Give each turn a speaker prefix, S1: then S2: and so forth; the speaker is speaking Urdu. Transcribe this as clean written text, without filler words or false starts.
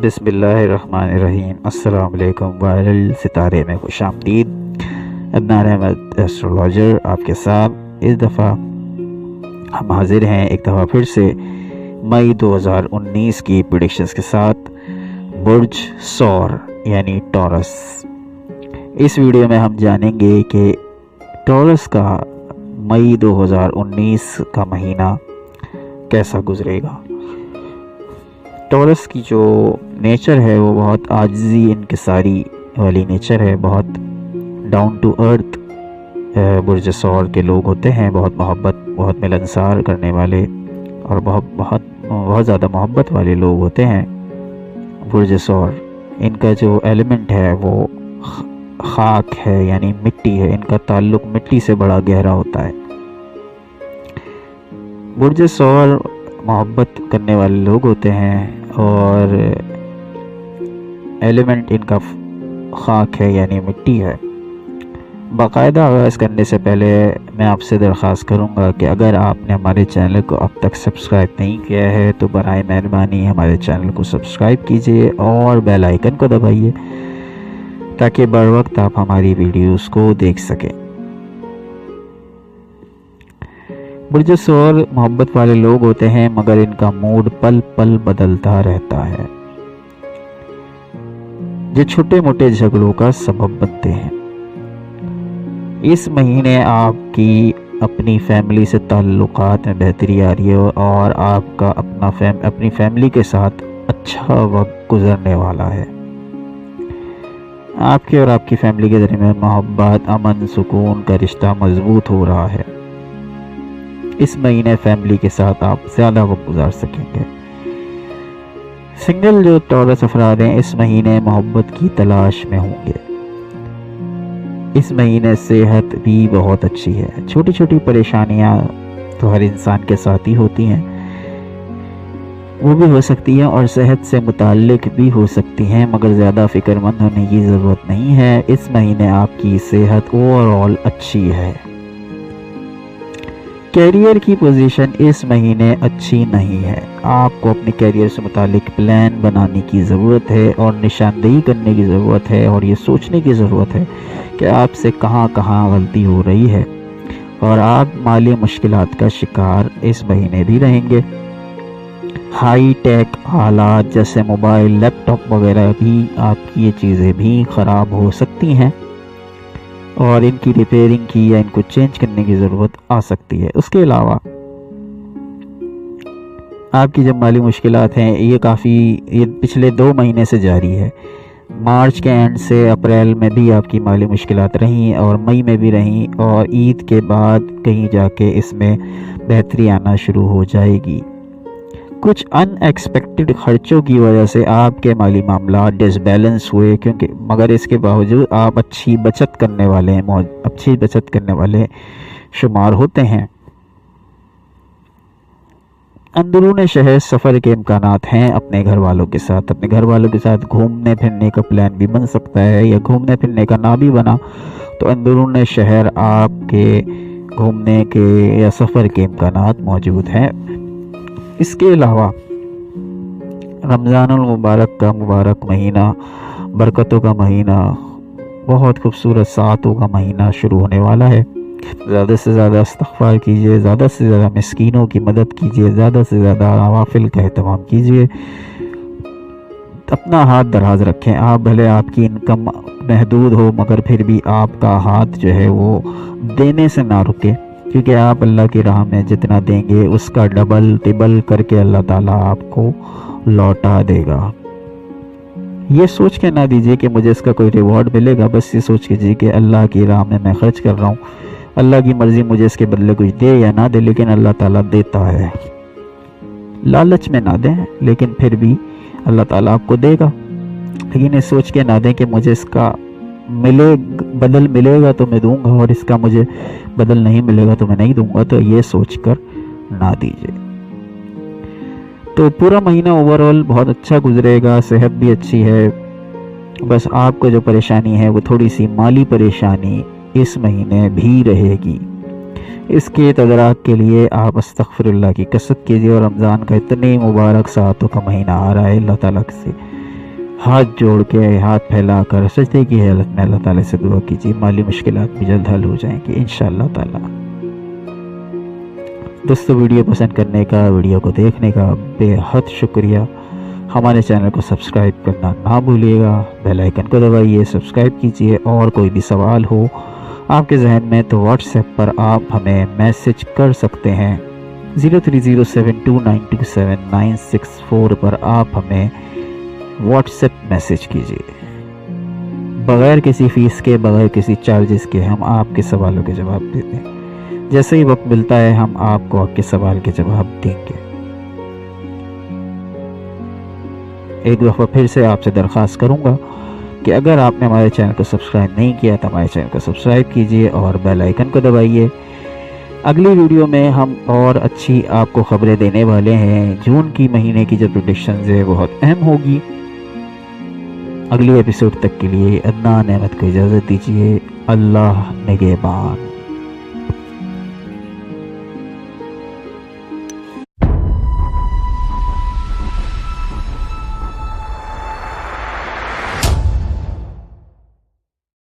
S1: بسم اللہ الرحمن الرحیم۔ السلام علیکم۔ وائرل ستارے میں خوش آمدید۔ عدنان احمد ایسٹرولوجر آپ کے ساتھ اس دفعہ ہم حاضر ہیں ایک دفعہ پھر سے مئی 2019 کی پریڈکشنز کے ساتھ برج ثور یعنی ٹورس۔ اس ویڈیو میں ہم جانیں گے کہ ٹورس کا مئی 2019 کا مہینہ کیسا گزرے گا۔ ٹورس کی جو نیچر ہے وہ بہت عاجزی انکساری والی نیچر ہے، بہت ڈاؤن ٹو ارتھ برج ثور کے لوگ ہوتے ہیں، بہت بہت ملنسار کرنے والے اور بہت زیادہ محبت والے لوگ ہوتے ہیں برج ثور۔ ان کا جو ایلیمنٹ ہے وہ خاک ہے یعنی مٹی ہے، ان کا تعلق مٹی سے بڑا گہرا ہوتا ہے۔ برج ثور محبت کرنے والے لوگ ہوتے ہیں اور ایلیمنٹ ان کا خاک ہے یعنی مٹی ہے۔ باقاعدہ آغاز کرنے سے پہلے میں آپ سے درخواست کروں گا کہ اگر آپ نے ہمارے چینل کو اب تک سبسکرائب نہیں کیا ہے تو برائے مہربانی ہمارے چینل کو سبسکرائب کیجیے اور بیل آئیکن کو دبائیے تاکہ بر وقت آپ ہماری ویڈیوز کو دیکھ سکیں۔ برج ثور محبت والے لوگ ہوتے ہیں مگر ان کا موڈ پل پل بدلتا رہتا ہے، جو چھوٹے موٹے جھگڑوں کا سبب بنتے ہیں۔ اس مہینے آپ کی اپنی فیملی سے تعلقات میں بہتری آ رہی ہے اور آپ کا اپنی فیملی کے ساتھ اچھا وقت گزرنے والا ہے۔ آپ کے اور آپ کی فیملی کے درمیان محبت، امن، سکون کا رشتہ مضبوط ہو رہا ہے۔ اس مہینے فیملی کے ساتھ آپ زیادہ وقت گزار سکیں گے۔ سنگل جو ٹورس افراد ہیں اس مہینے محبت کی تلاش میں ہوں گے۔ اس مہینے صحت بھی بہت اچھی ہے۔ چھوٹی چھوٹی پریشانیاں تو ہر انسان کے ساتھ ہی ہوتی ہیں، وہ بھی ہو سکتی ہیں اور صحت سے متعلق بھی ہو سکتی ہیں، مگر زیادہ فکر مند ہونے کی ضرورت نہیں ہے۔ اس مہینے آپ کی صحت اوور آل اچھی ہے۔ کیریئر کی پوزیشن اس مہینے اچھی نہیں ہے۔ آپ کو اپنے کیریئر سے متعلق پلان بنانے کی ضرورت ہے اور نشاندہی کرنے کی ضرورت ہے اور یہ سوچنے کی ضرورت ہے کہ آپ سے کہاں غلطی ہو رہی ہے، اور آپ مالی مشکلات کا شکار اس مہینے بھی رہیں گے۔ ہائی ٹیک آلات جیسے موبائل، لیپ ٹاپ وغیرہ بھی آپ کی یہ چیزیں بھی خراب ہو سکتی ہیں اور ان کی ریپیئرنگ کی یا ان کو چینج کرنے کی ضرورت آ سکتی ہے۔ اس کے علاوہ آپ کی جب مالی مشکلات ہیں یہ پچھلے 2 مہینے سے جاری ہے۔ مارچ کے اینڈ سے اپریل میں بھی آپ کی مالی مشکلات رہیں اور مئی میں بھی رہیں، اور عید کے بعد کہیں جا کے اس میں بہتری آنا شروع ہو جائے گی۔ کچھ ان ایکسپیکٹڈ خرچوں کی وجہ سے آپ کے مالی معاملات ڈس بیلنس ہوئے، مگر اس کے باوجود آپ اچھی بچت کرنے والے شمار ہوتے ہیں۔ اندرون شہر سفر کے امکانات ہیں اپنے گھر والوں کے ساتھ گھومنے پھرنے کا پلان بھی بن سکتا ہے، یا گھومنے پھرنے کا نہ بھی بنا تو اندرون شہر آپ کے گھومنے کے یا سفر کے امکانات موجود ہیں۔ اس کے علاوہ رمضان المبارک کا مبارک مہینہ، برکتوں کا مہینہ، بہت خوبصورت ساعتوں کا مہینہ شروع ہونے والا ہے۔ زیادہ سے زیادہ استغفار کیجیے، زیادہ سے زیادہ مسکینوں کی مدد کیجیے، زیادہ سے زیادہ نوافل کا اہتمام کیجیے، اپنا ہاتھ دراز رکھیں۔ آپ بھلے آپ کی انکم محدود ہو مگر پھر بھی آپ کا ہاتھ جو ہے وہ دینے سے نہ رکے، کیونکہ آپ اللہ کی راہ میں جتنا دیں گے اس کا ڈبل ٹبل کر کے اللہ تعالیٰ آپ کو لوٹا دے گا۔ یہ سوچ کے نہ دیجیے کہ مجھے اس کا کوئی ریوارڈ ملے گا، بس یہ سوچ کیجیے کہ اللہ کی راہ میں خرچ کر رہا ہوں، اللہ کی مرضی مجھے اس کے بدلے کچھ دے یا نہ دے، لیکن اللہ تعالیٰ دیتا ہے۔ لالچ میں نہ دیں لیکن پھر بھی اللہ تعالیٰ آپ کو دے گا، لیکن یہ سوچ کے نہ دیں کہ مجھے اس کا بدل ملے گا تو میں دوں گا اور اس کا مجھے بدل نہیں ملے گا تو میں نہیں دوں گا، تو یہ سوچ کر نہ دیجیے۔ تو پورا مہینہ اوورآل بہت اچھا گزرے گا، صحت بھی اچھی ہے، بس آپ کو جو پریشانی ہے وہ تھوڑی سی مالی پریشانی اس مہینے بھی رہے گی۔ اس کے تدارک کے لیے آپ استغفر اللہ کی کثرت کیجیے، اور رمضان کا اتنے مبارک ساعتوں کا مہینہ آ رہا ہے، اللہ تعالیٰ سے ہاتھ جوڑ کے ہاتھ پھیلا کر سجدے کی حالت میں اللہ تعالیٰ سے دعا کیجیے، مالی مشکلات بھی جلد حل ہو جائیں گی انشاءاللہ تعالیٰ۔ دوستو ویڈیو پسند کرنے کا، ویڈیو کو دیکھنے کا بے حد شکریہ۔ ہمارے چینل کو سبسکرائب کرنا نہ بھولیے گا، بیل آئیکن کو دبائیے، سبسکرائب کیجیے۔ اور کوئی بھی سوال ہو آپ کے ذہن میں تو واٹس ایپ پر آپ ہمیں میسج کر سکتے ہیں، 0307292796 پر آپ ہمیں واٹس ایپ میسج کیجیے۔ بغیر کسی فیس کے، بغیر کسی چارجز کے ہم آپ کے سوالوں کے جواب دیتے ہیں۔ جیسے ہی وقت ملتا ہے ہم آپ کو آپ کے سوال کے جواب دیں گے۔ ایک دفعہ پھر سے آپ سے درخواست کروں گا کہ اگر آپ نے ہمارے چینل کو سبسکرائب نہیں کیا تو ہمارے چینل کو سبسکرائب کیجیے اور بیل آئیکن کو دبائیے۔ اگلی ویڈیو میں ہم اور اچھی آپ کو خبریں دینے والے ہیں۔ جون کی مہینے کی جو پریڈکشنز ہے بہت اہم ہوگی۔ اگلی ایپیسوڈ تک کے لیے عدنان احمد کو اجازت دیجیے۔ اللہ نگہبان۔